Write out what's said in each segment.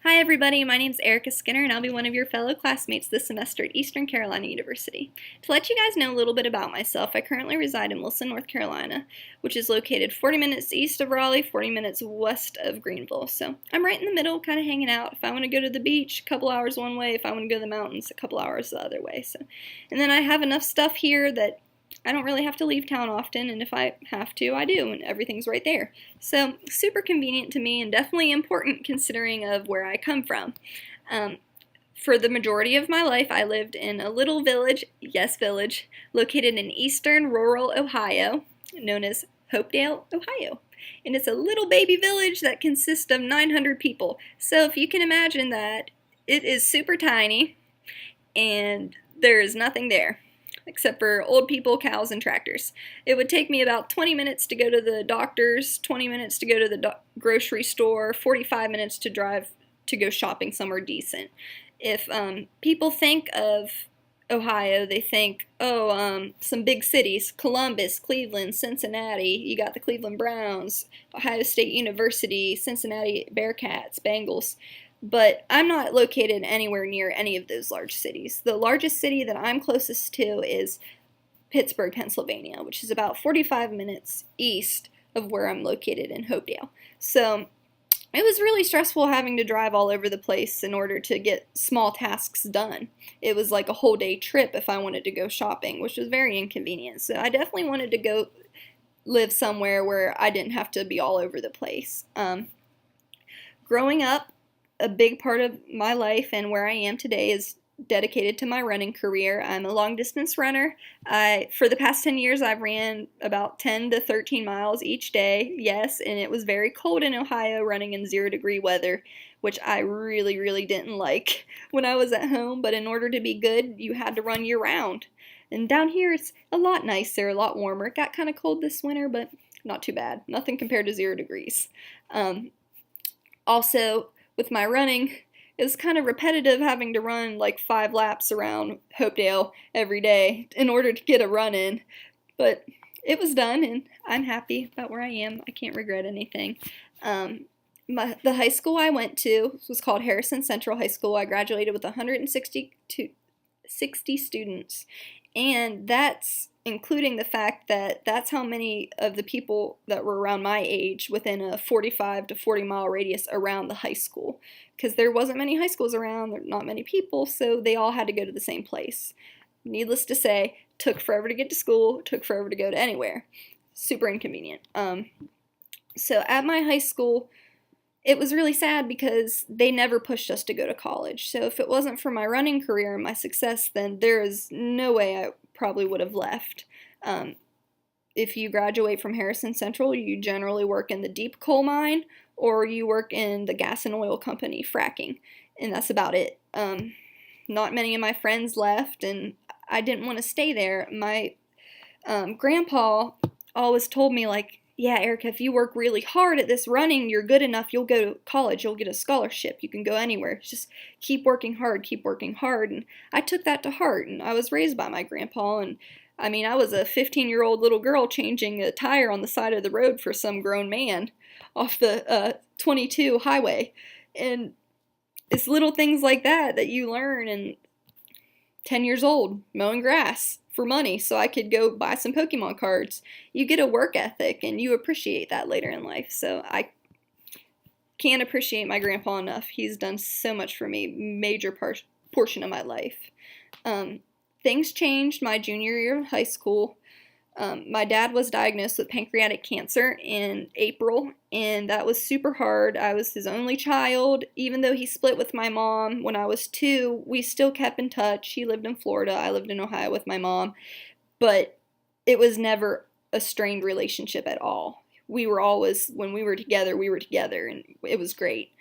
Hi everybody, my name's Ericka Skinner and I'll be one of your fellow classmates this semester at Eastern Carolina University. To let you guys know a little bit about myself, I currently reside in Wilson, North Carolina, which is located 40 minutes east of Raleigh, 40 minutes west of Greenville. So I'm right in the middle, kind of hanging out. If I want to go to the beach, a couple hours one way. If I want to go to the mountains, a couple hours the other way. And then I have enough stuff here that I don't really have to leave town often, and if I have to, I do, and everything's right there. So, super convenient to me and definitely important considering of where I come from. For the majority of my life, I lived in a little village, yes village, located in eastern rural Ohio, known as Hopedale, Ohio. And it's a little baby village that consists of 900 people. So if you can imagine that, it is super tiny, and there is nothing there except for old people, cows, and tractors. It would take me about 20 minutes to go to the doctor's, 20 minutes to go to the grocery store, 45 minutes to drive to go shopping somewhere decent. If people think of Ohio, they think, some big cities, Columbus, Cleveland, Cincinnati, you got the Cleveland Browns, Ohio State University, Cincinnati Bearcats, Bengals. But I'm not located anywhere near any of those large cities. The largest city that I'm closest to is Pittsburgh, Pennsylvania, which is about 45 minutes east of where I'm located in Hopedale. So it was really stressful having to drive all over the place in order to get small tasks done. It was like a whole day trip if I wanted to go shopping, which was very inconvenient. So I definitely wanted to go live somewhere where I didn't have to be all over the place. Growing up, a big part of my life and where I am today is dedicated to my running career. I'm a long distance runner. For the past 10 years, I've ran about 10 to 13 miles each day, yes, and it was very cold in Ohio running in 0-degree weather, which I really, really didn't like when I was at home, but in order to be good, you had to run year round. And down here, it's a lot nicer, a lot warmer. It got kind of cold this winter, but not too bad. Nothing compared to 0 degrees. Also, with my running, it was kind of repetitive having to run like 5 laps around Hopedale every day in order to get a run in. But it was done, and I'm happy about where I am. I can't regret anything. The high school I went to was called Harrison Central High School. I graduated with 160 students, and that's including the fact that that's how many of the people that were around my age within a 45 to 40 mile radius around the high school, because there wasn't many high schools around, there were not many people, so they all had to go to the same place. Needless to say, took forever to get to school, took forever to go to anywhere. Super inconvenient. So at my high school, it was really sad because they never pushed us to go to college. So if it wasn't for my running career and my success, then there is no way I probably would have left. If you graduate from Harrison Central, you generally work in the deep coal mine or you work in the gas and oil company fracking, and that's about it. Not many of my friends left, and I didn't want to stay there. My grandpa always told me, like, yeah, Ericka, if you work really hard at this running, you're good enough, you'll go to college, you'll get a scholarship, you can go anywhere. Just keep working hard, keep working hard. And I took that to heart, and I was raised by my grandpa, and I mean, I was a 15-year-old little girl changing a tire on the side of the road for some grown man off the 22 highway. And it's little things like that that you learn, and 10 years old, mowing grass for money so I could go buy some Pokemon cards. You get a work ethic and you appreciate that later in life. So I can't appreciate my grandpa enough. He's done so much for me, major portion of my life. Things changed my junior year of high school. My dad was diagnosed with pancreatic cancer in April, and that was super hard. I was his only child. Even though he split with my mom when I was 2, we still kept in touch. He lived in Florida. I lived in Ohio with my mom. But it was never a strained relationship at all. We were always, when we were together, and it was great.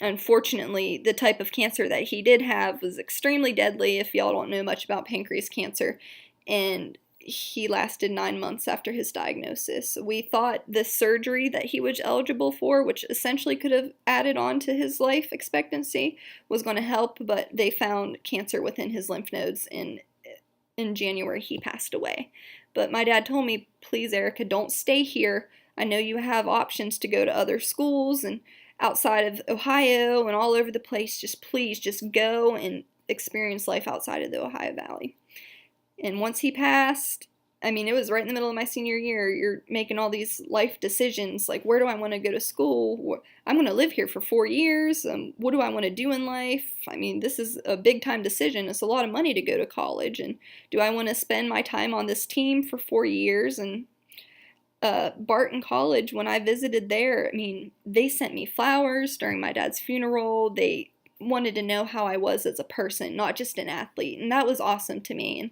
Unfortunately, the type of cancer that he did have was extremely deadly, if y'all don't know much about pancreas cancer, and he lasted 9 months after his diagnosis. We thought the surgery that he was eligible for, which essentially could have added on to his life expectancy, was going to help, but they found cancer within his lymph nodes, and in January he passed away. But my dad told me, please, Ericka, don't stay here. I know you have options to go to other schools and outside of Ohio and all over the place, just please just go and experience life outside of the Ohio Valley. And once he passed, I mean, it was right in the middle of my senior year. You're making all these life decisions, like, where do I want to go to school? I'm going to live here for 4 years. What do I want to do in life? I mean, this is a big time decision. It's a lot of money to go to college. And do I want to spend my time on this team for 4 years? And Barton College, when I visited there, I mean, they sent me flowers during my dad's funeral. They wanted to know how I was as a person, not just an athlete. And that was awesome to me. And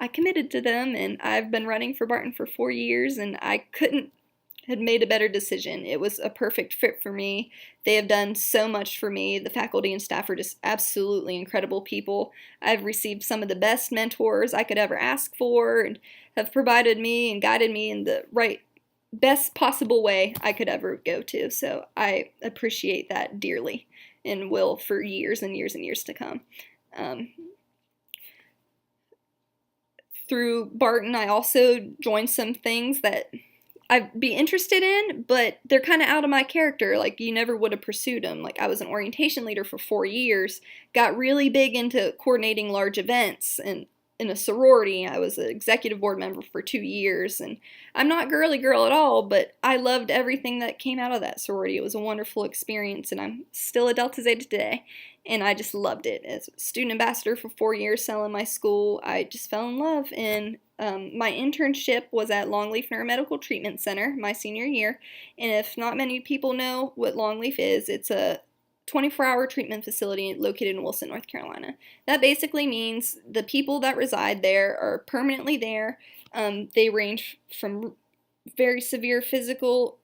I committed to them, and I've been running for Barton for 4 years, and I couldn't have made a better decision. It was a perfect fit for me. They have done so much for me. The faculty and staff are just absolutely incredible people. I've received some of the best mentors I could ever ask for, and have provided me and guided me in the best possible way I could ever go to. So I appreciate that dearly and will for years and years and years to come. Through Barton, I also joined some things that I'd be interested in, but they're kind of out of my character. Like, you never would have pursued them. Like, I was an orientation leader for 4 years, got really big into coordinating large events, and in a sorority, I was an executive board member for 2 years, and I'm not girly girl at all, but I loved everything that came out of that sorority. It was a wonderful experience, and I'm still a Delta Zeta today, and I just loved it. As a student ambassador for 4 years selling my school, I just fell in love, and my internship was at Longleaf Neuromedical Treatment Center my senior year, and if not many people know what Longleaf is, it's a 24-hour treatment facility located in Wilson, North Carolina. That basically means the people that reside there are permanently there. They range from very severe physical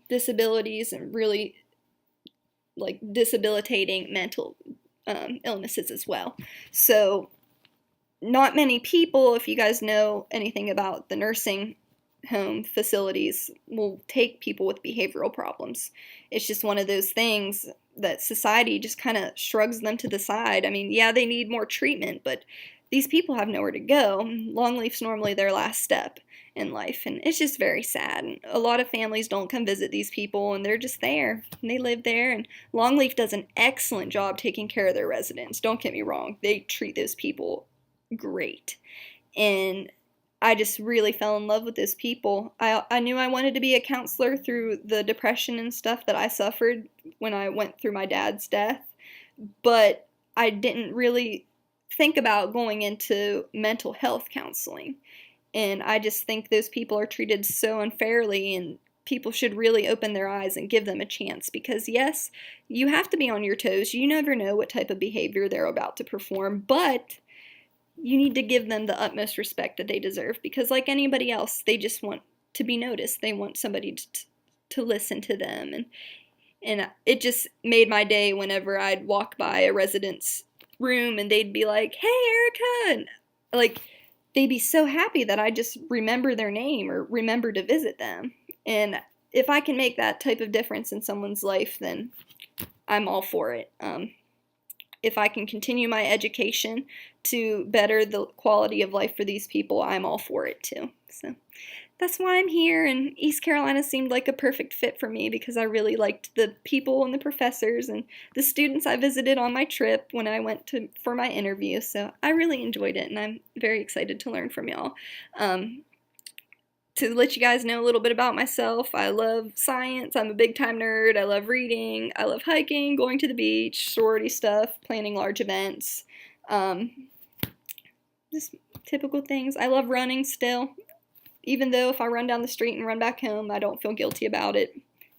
disabilities and really like debilitating mental illnesses as well. So not many people, if you guys know anything about the nursing home facilities, will take people with behavioral problems. It's just one of those things that society just kind of shrugs them to the side. I mean, yeah, they need more treatment, but these people have nowhere to go. Longleaf's normally their last step in life, and it's just very sad. And a lot of families don't come visit these people, and they're just there, and they live there, and Longleaf does an excellent job taking care of their residents. Don't get me wrong, they treat those people great. And I just really fell in love with those people. I knew I wanted to be a counselor through the depression and stuff that I suffered when I went through my dad's death, but I didn't really think about going into mental health counseling. And I just think those people are treated so unfairly, and people should really open their eyes and give them a chance, because yes, you have to be on your toes. You never know what type of behavior they're about to perform, but you need to give them the utmost respect that they deserve, because like anybody else, they just want to be noticed. They want somebody to listen to them. And it just made my day whenever I'd walk by a resident's room and they'd be like, "Hey, Ericka," and like they'd be so happy that I just remember their name or remember to visit them. And if I can make that type of difference in someone's life, then I'm all for it. If I can continue my education to better the quality of life for these people, I'm all for it too. So that's why I'm here, and East Carolina seemed like a perfect fit for me because I really liked the people and the professors and the students I visited on my trip when I went for my interview. So I really enjoyed it, and I'm very excited to learn from y'all. To let you guys know a little bit about myself, I love science. I'm a big-time nerd. I love reading. I love hiking, going to the beach, sorority stuff, planning large events. Just typical things. I love running still, even though if I run down the street and run back home, I don't feel guilty about it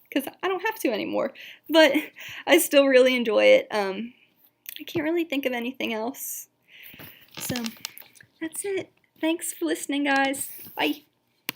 because I don't have to anymore. But I still really enjoy it. I can't really think of anything else. So that's it. Thanks for listening, guys. Bye.